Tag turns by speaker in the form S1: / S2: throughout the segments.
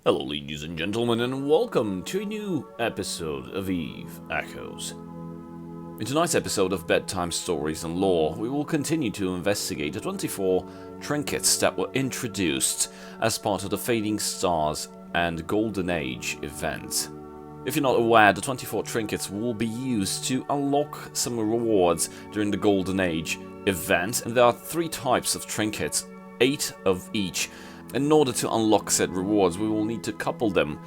S1: Hello ladies and gentlemen, and welcome to a new episode of Eve Echoes. In tonight's episode of Bedtime Stories and Lore, we will continue to investigate the 24 trinkets that were introduced as part of the Fading Stars and Golden Age event. If you're not aware, the 24 trinkets will be used to unlock some rewards during the Golden Age event, and there are 3 types of trinkets, 8 of each. In order to unlock said rewards, we will need to couple them,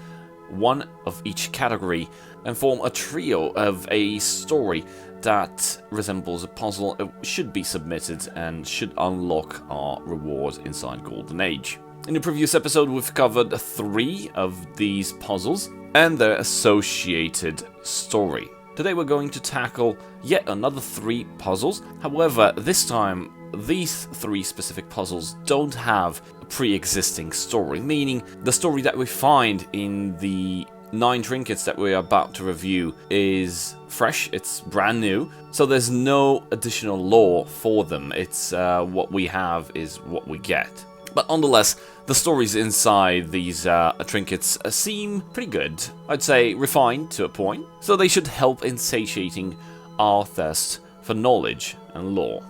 S1: one of each category, and form a trio of a story that resembles a puzzle. It should be submitted and should unlock our rewards inside Golden Age. In the previous episode, we've covered 3 of these puzzles and their associated story. Today we're going to tackle yet another 3 puzzles. However, this time these 3 specific puzzles don't have a pre-existing story, meaning the story that we find in the 9 trinkets that we're about to review is fresh, it's brand new, so there's no additional lore for them. It's what we have is what we get. But nonetheless, the stories inside these trinkets seem pretty good. I'd say refined to a point, so they should help in satiating our thirst for knowledge and lore.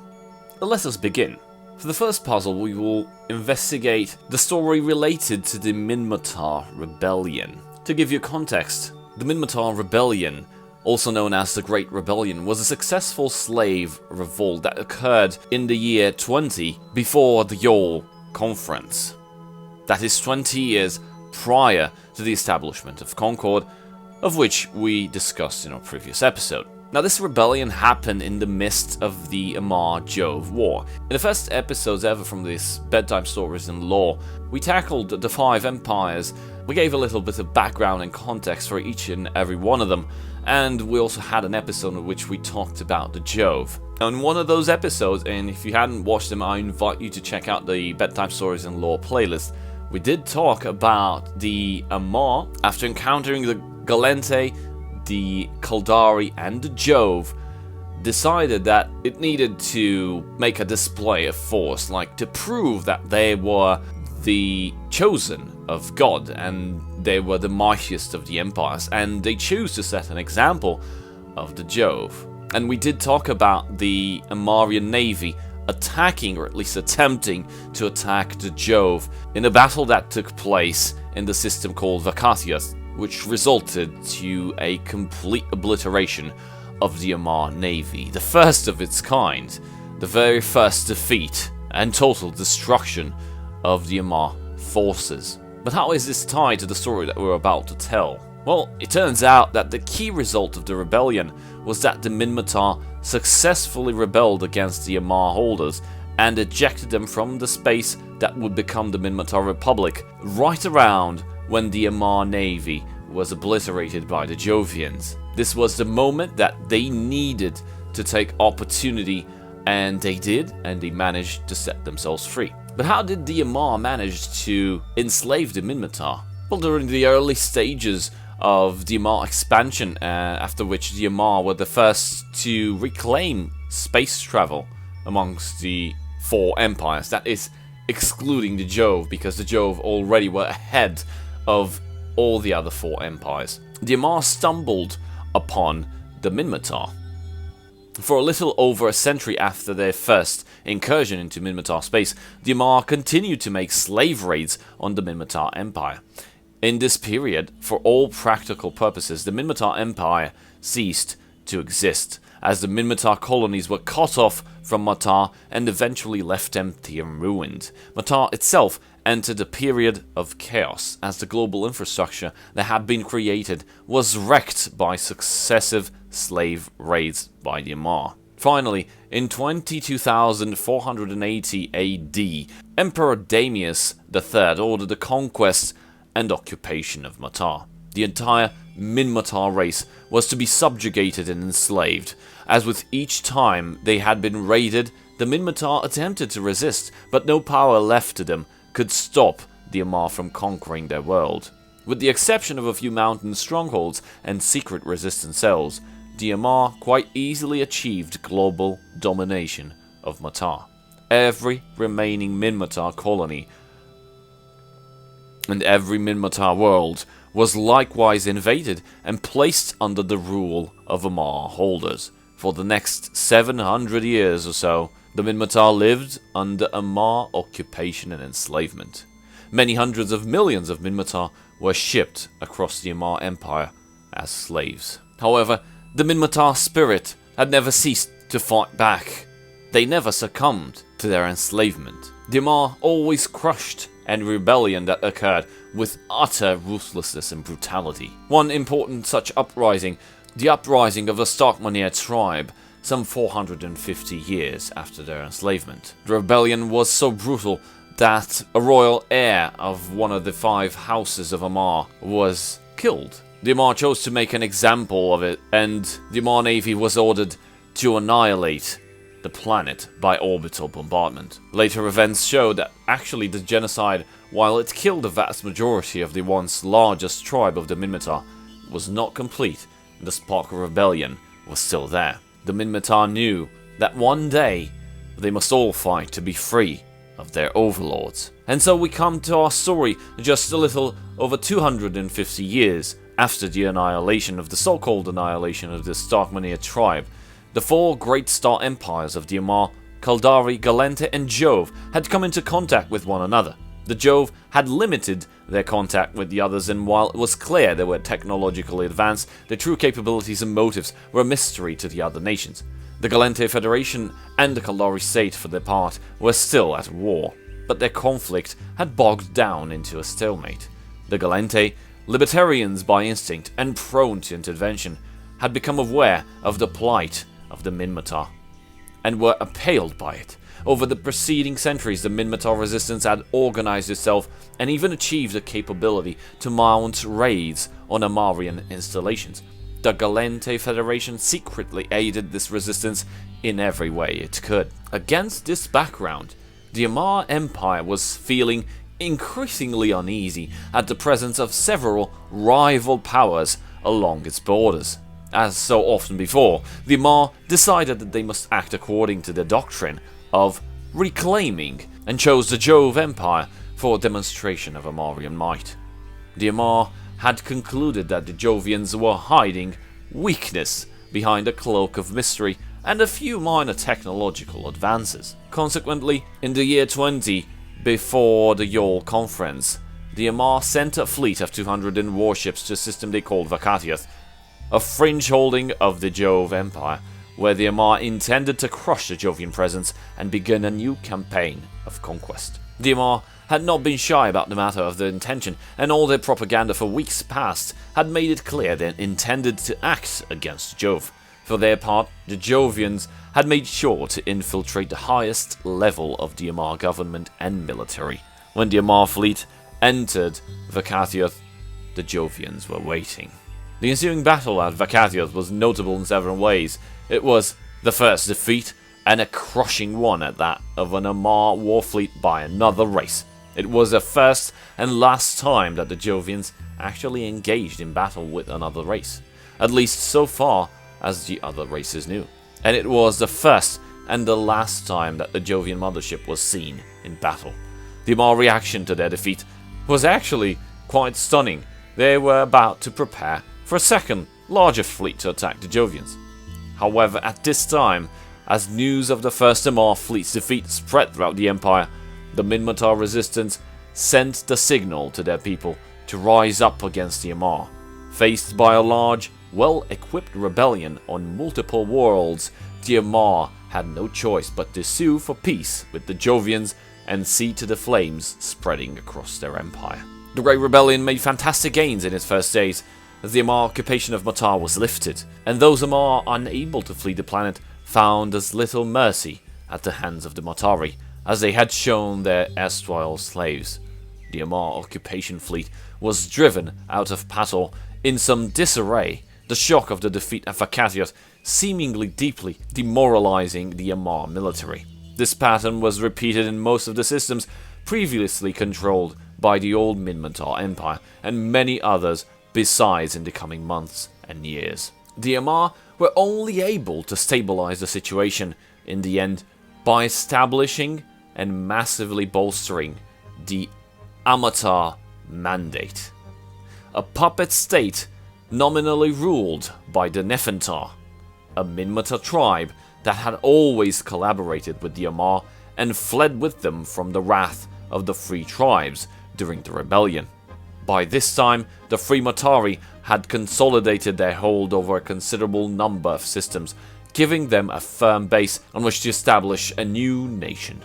S1: Let us begin. For the first puzzle, we will investigate the story related to the Minmatar Rebellion. To give you context, the Minmatar Rebellion, also known as the Great Rebellion, was a successful slave revolt that occurred in the year 20 before the Yule Conference. That is 20 years prior to the establishment of Concord, of which we discussed in our previous episode. Now, this rebellion happened in the midst of the Mmorpg War. In the first episodes ever from this Bedtime Stories and Lore, we tackled the 5 empires. We gave a little bit of background and context for each and every one of them, and we also had an episode in which we talked about the Jove. Now, in one of those episodes, and if you hadn't watched them, I invite you to check out the Bedtime Stories and Lore playlist. We did talk about the Mmor after encountering the Galente, the Kaldari, and the Jove, decided that it needed to make a display of force, like to prove that they were the chosen of God and they were the mightiest of the empires, and they chose to set an example of the Jove. And we did talk about the Amarian navy attacking, or at least attempting to attack, the Jove in a battle that took place in the system called Vacatias, which resulted to a complete obliteration of the Mmor navy, the first of its kind, the very first defeat and total destruction of the Mmor forces. But how is this tied to the story that we're about to tell? Well, it turns out that the key result of the rebellion was that the Minmatar successfully rebelled against the Mmor holders and ejected them from the space that would become the Minmatar Republic, right around when the Mmor navy was obliterated by the Jovians. This was the moment that they needed to take opportunity, and they did, and they managed to set themselves free. But how did the Mmor manage to enslave the Minmatar? Well, during the early stages of the Mmor expansion, after which the Mmor were the first to reclaim space travel amongst the 4 empires, that is, excluding the Jove, because the Jove already were ahead of all the other 4 empires. The Mmor stumbled upon the Minmatar. For a little over a century after their first incursion into Minmatar space, the Mmor continued to make slave raids on the Minmatar Empire. In this period, for all practical purposes, the Minmatar Empire ceased to exist, as the Minmatar colonies were cut off from Matar and eventually left empty and ruined. Matar itself entered a period of chaos, as the global infrastructure that had been created was wrecked by successive slave raids by the Mmor. Finally, in 22,480 AD, Emperor Damius III ordered the conquest and occupation of Matar. The entire Minmatar race was to be subjugated and enslaved, as with each time they had been raided, the Minmatar attempted to resist, but no power left to them could stop the Mmor from conquering their world. With the exception of a few mountain strongholds and secret resistance cells, the Mmor quite easily achieved global domination of Matar. Every remaining Minmatar colony and every Minmatar world was likewise invaded and placed under the rule of Ammar holders. For the next 700 years or so, the Minmatar lived under Ammar occupation and enslavement. Many hundreds of millions of Minmatar were shipped across the Ammar Empire as slaves. However, the Minmatar spirit had never ceased to fight back. They never succumbed to their enslavement. The Ammar always crushed any rebellion that occurred with utter ruthlessness and brutality. One important such uprising, the uprising of the Starkmanir tribe, some 450 years after their enslavement. The rebellion was so brutal that a royal heir of one of the 5 houses of Ammar was killed. The Ammar chose to make an example of it, and the Ammar navy was ordered to annihilate the planet by orbital bombardment. Later events showed that actually the genocide, while it killed the vast majority of the once largest tribe of the Minmatar, was not complete, and the spark of rebellion was still there. The Minmatar knew that one day they must all fight to be free of their overlords. And so we come to our story just a little over 250 years after the annihilation of the so-called annihilation of the Starkmanir tribe. The 4 great star empires of the Ammar, Caldari, Galente, and Jove had come into contact with one another. The Jove had limited their contact with the others, and while it was clear they were technologically advanced, their true capabilities and motives were a mystery to the other nations. The Galente Federation and the Caldari state, for their part, were still at war, but their conflict had bogged down into a stalemate. The Galente, libertarians by instinct and prone to intervention, had become aware of the plight of the Minmatar, and were appalled by it. Over the preceding centuries, the Minmatar resistance had organized itself and even achieved the capability to mount raids on Ammarian installations. The Galente Federation secretly aided this resistance in every way it could. Against this background, the Ammar Empire was feeling increasingly uneasy at the presence of several rival powers along its borders. As so often before, the Ammar decided that they must act according to the doctrine of reclaiming, and chose the Jove Empire for a demonstration of Ammarian might. The Ammar had concluded that the Jovians were hiding weakness behind a cloak of mystery and a few minor technological advances. Consequently, in the year 20 before the Yol Conference, the Ammar sent a fleet of 200 warships to a system they called Vakatiath, a fringe holding of the Jove Empire, where the Ammar intended to crush the Jovian presence and begin a new campaign of conquest. The Ammar had not been shy about the matter of their intention, and all their propaganda for weeks past had made it clear they intended to act against Jove. For their part, the Jovians had made sure to infiltrate the highest level of the Ammar government and military. When the Ammar fleet entered Vakatiath, the Jovians were waiting. The ensuing battle at Vakatiath was notable in several ways. It was the first defeat, and a crushing one at that, of an Ammar war fleet by another race. It was the first and last time that the Jovians actually engaged in battle with another race, at least so far as the other races knew. And it was the first and the last time that the Jovian mothership was seen in battle. The Ammar reaction to their defeat was actually quite stunning. They were about to prepare for a second, larger fleet to attack the Jovians. However, at this time, as news of the first Ammar fleet's defeat spread throughout the Empire, the Minmatar resistance sent the signal to their people to rise up against the Ammar. Faced by a large, well-equipped rebellion on multiple worlds, the Ammar had no choice but to sue for peace with the Jovians and see to the flames spreading across their empire. The Great Rebellion made fantastic gains in its first days, as the Ammar occupation of Matar was lifted, and those Ammar unable to flee the planet found as little mercy at the hands of the Matari as they had shown their erstwhile slaves. The Ammar occupation fleet was driven out of Pator in some disarray, the shock of the defeat at Vakatiath seemingly deeply demoralizing the Ammar military. This pattern was repeated in most of the systems previously controlled by the old Minmatar Empire, and many others besides in the coming months and years. The Ammar were only able to stabilize the situation in the end by establishing and massively bolstering the Ammatar mandate. A puppet state nominally ruled by the Nefertar, a Minmatar tribe that had always collaborated with the Amarr and fled with them from the wrath of the Free Tribes during the rebellion. By this time, the Free Matari had consolidated their hold over a considerable number of systems, giving them a firm base on which to establish a new nation,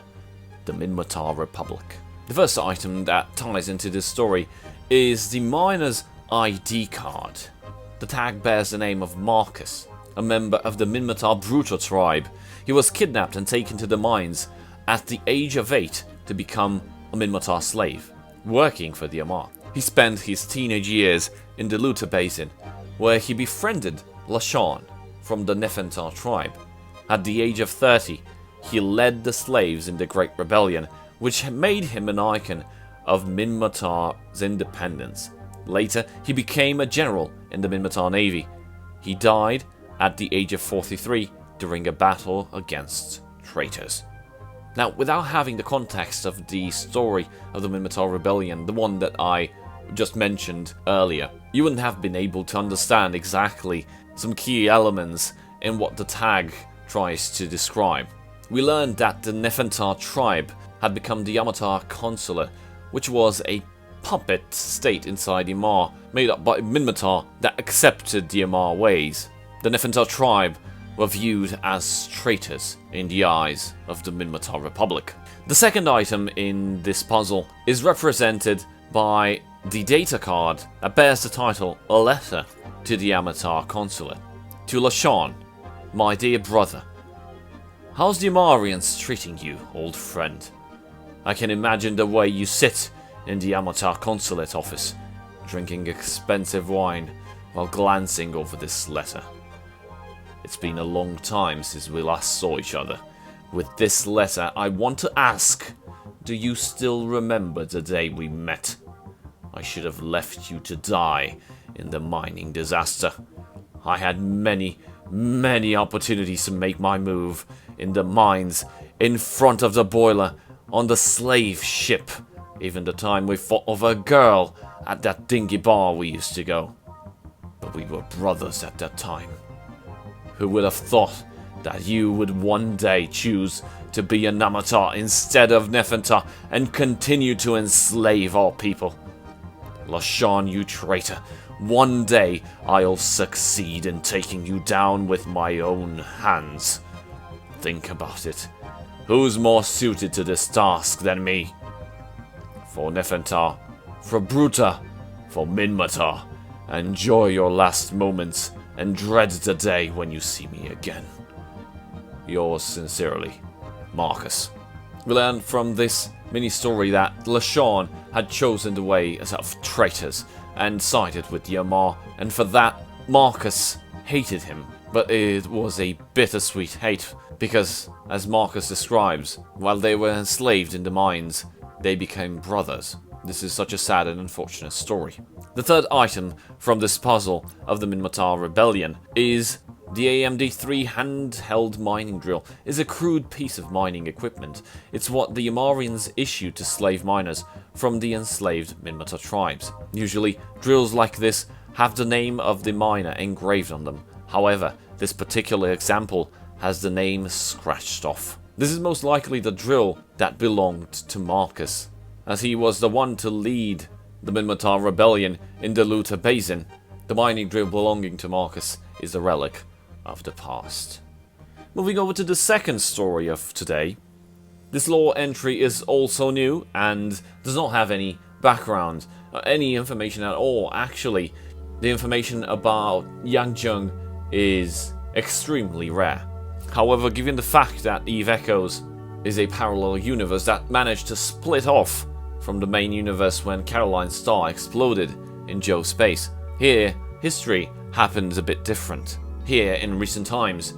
S1: the Minmatar Republic. The first item that ties into this story is the miner's ID card. The tag bears the name of Marcus, a member of the Minmatar Brutor tribe. He was kidnapped and taken to the mines at the age of 8 to become a Minmatar slave, working for the Amarr. He spent his teenage years in the Luta Basin, where he befriended Lashawn from the Nefertar tribe. At the age of 30, he led the slaves in the Great Rebellion, which made him an icon of Minmatar's independence. Later, he became a general in the Minmatar Navy. He died at the age of 43 during a battle against traitors. Now, without having the context of the story of the Minmatar Rebellion, the one that I just mentioned earlier, you wouldn't have been able to understand exactly some key elements in what the tag tries to describe. We learned that the Nefertar tribe had become the Yamatar Consulate, which was a puppet state inside the Amarr, made up by Minmatar that accepted the Amarr ways. The Nefertar tribe were viewed as traitors in the eyes of the Minmatar Republic. The second item in this puzzle is represented by the data card that bears the title A Letter to the Yamatar Consulate. To Lashawn, my dear brother. How's the Amarians treating you, old friend? I can imagine the way you sit in the Yamatar Consulate office, drinking expensive wine while glancing over this letter. It's been a long time since we last saw each other. With this letter, I want to ask, do you still remember the day we met? I should have left you to die in the mining disaster. I had many opportunities to make my move in the mines, in front of the boiler, on the slave ship. Even the time we fought over a girl at that dingy bar we used to go. But we were brothers at that time. Who would have thought that you would one day choose to be a Namatar instead of Nefertar and continue to enslave our people? Lashawn, you traitor, one day I'll succeed in taking you down with my own hands. Think about it. Who's more suited to this task than me? For Nefertar, for Bruta, for Minmatar, enjoy your last moments and dread the day when you see me again. Yours sincerely, Marcus. We learn from this mini-story that Lashawn had chosen the way of traitors and sided with the Amarr, and for that, Marcus hated him. But it was a bittersweet hate, because, as Marcus describes, while they were enslaved in the mines, they became brothers. This is such a sad and unfortunate story. The third item from this puzzle of the Minmatar Rebellion is the AMD-3 handheld mining drill. Is a crude piece of mining equipment. It's what the Amarians issued to slave miners from the enslaved Minmatar tribes. Usually, drills like this have the name of the miner engraved on them. However, this particular example has the name scratched off. This is most likely the drill that belonged to Marcus, as he was the one to lead the Minmatar Rebellion in the Luta Basin. The mining drill belonging to Marcus is a relic of the past. Moving over to the second story of today. This lore entry is also new and does not have any background, any information at all. Actually, the information about Yan Jung is extremely rare. However, given the fact that Eve Echoes is a parallel universe that managed to split off from the main universe when Caroline's star exploded in Joe space, here, history happens a bit different. Here, in recent times,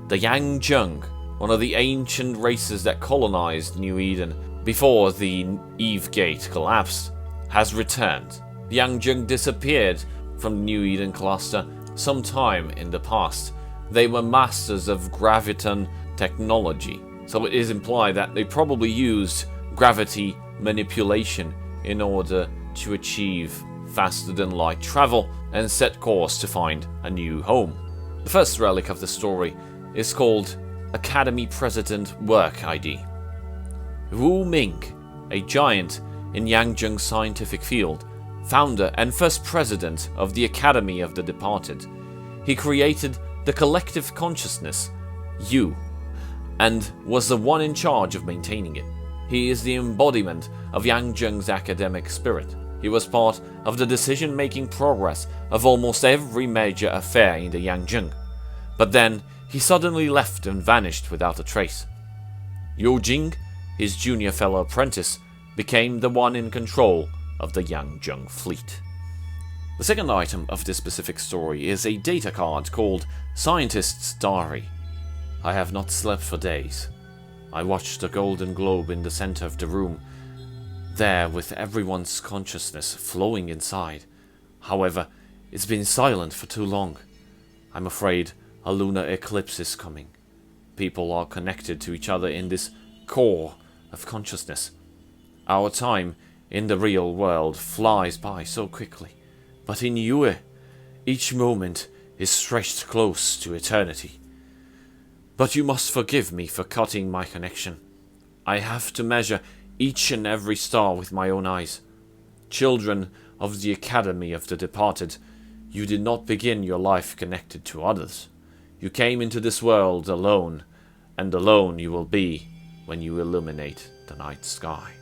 S1: the Yan Jung, one of the ancient races that colonized New Eden before the Eve Gate collapsed, has returned. The Yan Jung disappeared from the New Eden cluster sometime in the past. They were masters of graviton technology, so it is implied that they probably used gravity manipulation in order to achieve faster-than-light travel and set course to find a new home. The first relic of the story is called Academy President Work ID. Wu Ming, a giant in Yan Jung scientific field, founder and first president of the Academy of the Departed. He created the collective consciousness, You, and was the one in charge of maintaining it. He is the embodiment of Yan Jung's academic spirit. He was part of the decision-making progress of almost every major affair in the Yan Jung. But then, he suddenly left and vanished without a trace. Yan Jung, his junior fellow apprentice, became the one in control of the Yan Jung fleet. The second item of this specific story is a data card called Scientist's Diary. I have not slept for days. I watched the golden globe in the center of the room, there with everyone's consciousness flowing inside. However, it's been silent for too long. I'm afraid a lunar eclipse is coming. People are connected to each other in this core of consciousness. Our time in the real world flies by so quickly, but in Yue, each moment is stretched close to eternity. But you must forgive me for cutting my connection. I have to measure each and every star with my own eyes. Children of the Academy of the Departed, you did not begin your life connected to others. You came into this world alone, and alone you will be when you illuminate the night sky.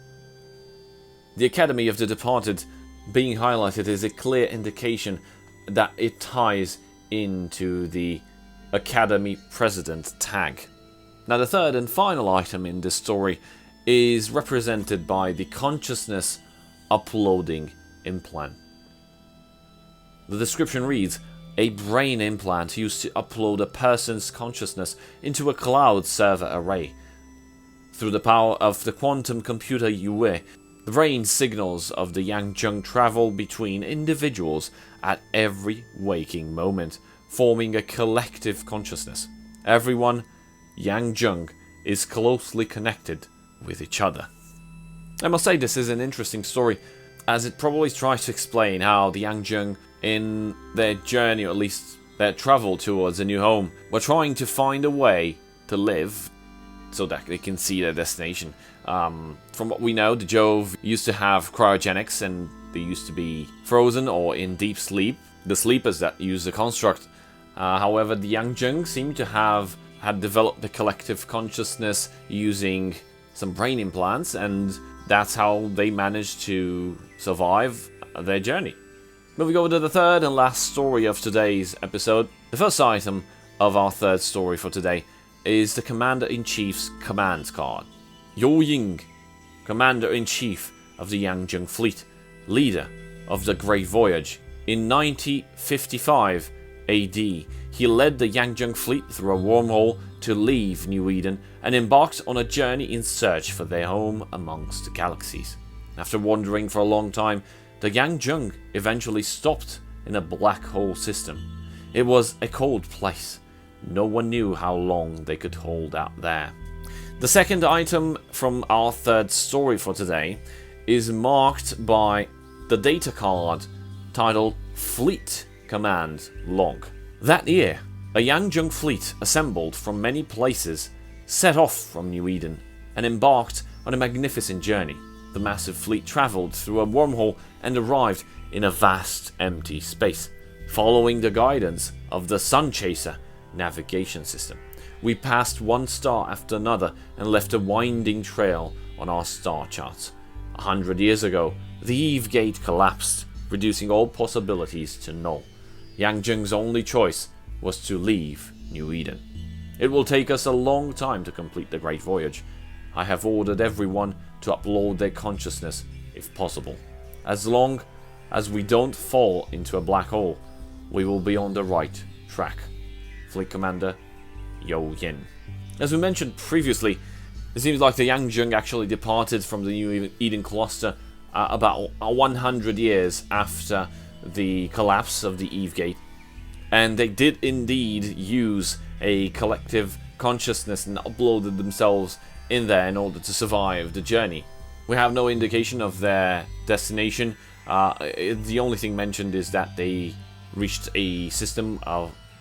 S1: The Academy of the Departed being highlighted is a clear indication that it ties into the Academy President tag. Now, the third and final item in this story is represented by the consciousness uploading implant. The description reads, a brain implant used to upload a person's consciousness into a cloud server array. Through the power of the quantum computer Yue, the brain signals of the yangjung travel between individuals at every waking moment, forming a collective consciousness. Everyone, yangjung, is closely connected with each other. I must say this is an interesting story, as it probably tries to explain how the yangjung, in their journey, or at least their travel towards a new home, were trying to find a way to live so that they can see their destination. From what we know, the Jove used to have cryogenics, and they used to be frozen or in deep sleep, the sleepers that use the construct. However, the yangjung seem to had developed the collective consciousness using some brain implants, and that's how they managed to survive their journey. Moving over to the third and last story of today's episode. The first item of our third story for today is the Commander-in-Chief's command card. Yan Jung, Commander-in-Chief of the Yangjung fleet, leader of the Great Voyage. In 9055 AD, he led the Yangjung fleet through a wormhole to leave New Eden and embarked on a journey in search for their home amongst the galaxies. After wandering for a long time, the Yangjung eventually stopped in a black hole system. It was a cold place. No one knew how long they could hold out there. The second item from our third story for today is marked by the data card titled Fleet Command Log. That year, a Yangjung fleet assembled from many places set off from New Eden and embarked on a magnificent journey. The massive fleet traveled through a wormhole and arrived in a vast empty space. Following the guidance of the Sun Chaser navigation system, we passed one star after another and left a winding trail on our star charts. 100 years ago, the Eve Gate collapsed, reducing all possibilities to null. Yangjung's only choice was to leave New Eden. It will take us a long time to complete the Great Voyage. I have ordered everyone to upload their consciousness if possible. As long as we don't fall into a black hole, we will be on the right track. Fleet Commander Yan Jung. As we mentioned previously, it seems like the Yangjung actually departed from the New Eden cluster about 100 years after the collapse of the Eve Gate, and they did indeed use a collective consciousness and uploaded themselves in there in order to survive the journey. We have no indication of their destination The only thing mentioned is that they reached a system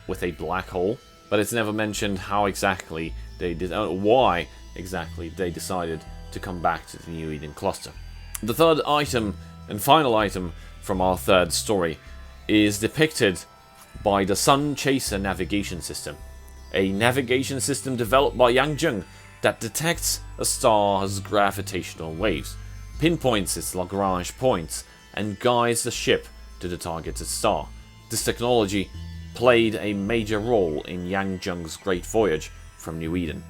S1: with a black hole, but it's never mentioned how exactly they did, why exactly they decided to come back to the New Eden cluster. The third item and final item from our third story is depicted by the Sun Chaser navigation system, a navigation system developed by Yan Jung that detects a star's gravitational waves, pinpoints its Lagrange points, and guides the ship to the targeted star. This technology played a major role in Yan Jung's great voyage from New Eden.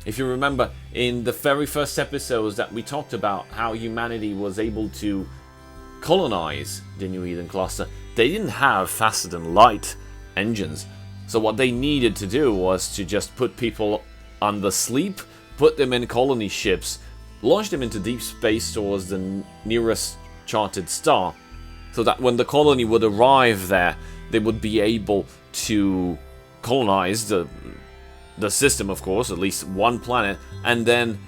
S1: If you remember, in the very first episodes that we talked about how humanity was able to colonize the New Eden cluster, they didn't have faster than light engines. So what they needed to do was to just put people under sleep, put them in colony ships, launch them into deep space towards the nearest charted star, so that when the colony would arrive there, they would be able to colonize the system, of course, at least one planet, and then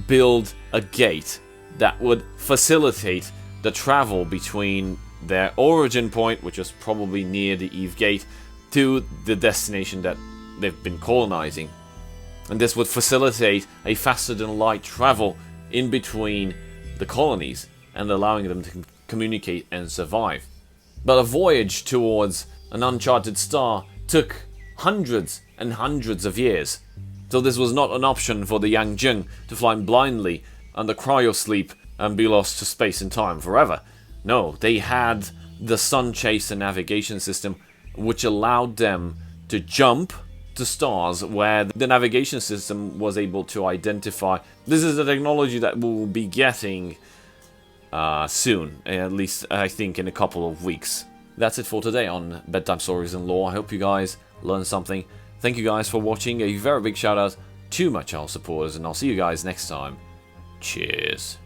S1: build a gate that would facilitate the travel between their origin point, which is probably near the Eve Gate, to the destination that they've been colonizing. And this would facilitate a faster than light travel in between the colonies and allowing them to communicate and survive. But a voyage towards an uncharted star took hundreds and hundreds of years. So this was not an option for the Yan Jung to fly blindly under cryosleep and be lost to space and time forever. No, they had the Sun Chaser navigation system, which allowed them to jump to stars where the navigation system was able to identify. This is a technology that we'll be getting soon, at least I think in a couple of weeks. That's it for today on Bedtime Stories and Lore. I hope you guys learned something. Thank you guys for watching. A very big shout out to my channel supporters, and I'll see you guys next time. Cheers.